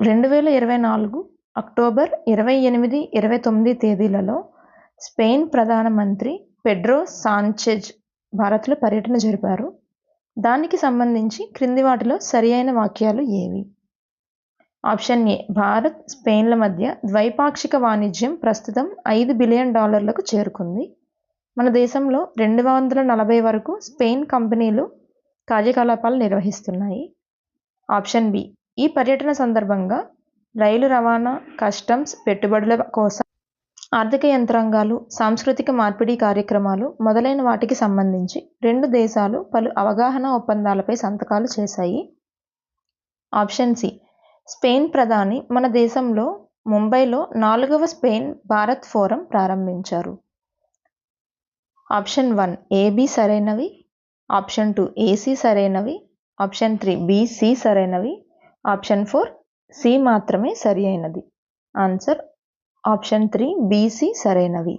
2024 October 28, 29 తేదీలలో Spain ప్రధానమంత్రి Pedro Sanchez భారత్లో పర్యటన జరిపారు. దానికి సంబంధించి క్రింది వాటిలో సరి అయిన వాక్యాలు ఏవి? ఆప్షన్ ఏ, భారత్ స్పెయిన్ల మధ్య ద్వైపాక్షిక వాణిజ్యం ప్రస్తుతం $5 బిలియన్ చేరుకుంది. మన దేశంలో 240 వరకు స్పెయిన్ కంపెనీలు కార్యకలాపాలు నిర్వహిస్తున్నాయి. ఆప్షన్ బి, ఈ పర్యటన సందర్భంగా రైలు రవాణా, కస్టమ్స్, పెట్టుబడుల కోసం ఆర్థిక యంత్రాంగాలు, సాంస్కృతిక మార్పిడి కార్యక్రమాలు మొదలైన వాటికి సంబంధించి రెండు దేశాలు పలు అవగాహన ఒప్పందాలపై సంతకాలు చేశాయి. ఆప్షన్ సి, స్పెయిన్ ప్రధాని మన దేశంలో ముంబైలో 4వ స్పెయిన్ భారత్ ఫోరం ప్రారంభించారు. ఆప్షన్ 1 ఏబి సరైనవి, ఆప్షన్ 2 ఏసి సరైనవి, ఆప్షన్ 3 బిసి సరైనవి, ఆప్షన్ 4 సి మాత్రమే సరి అయినది. ఆన్సర్ ఆప్షన్ 3 బిసి సరైనవి.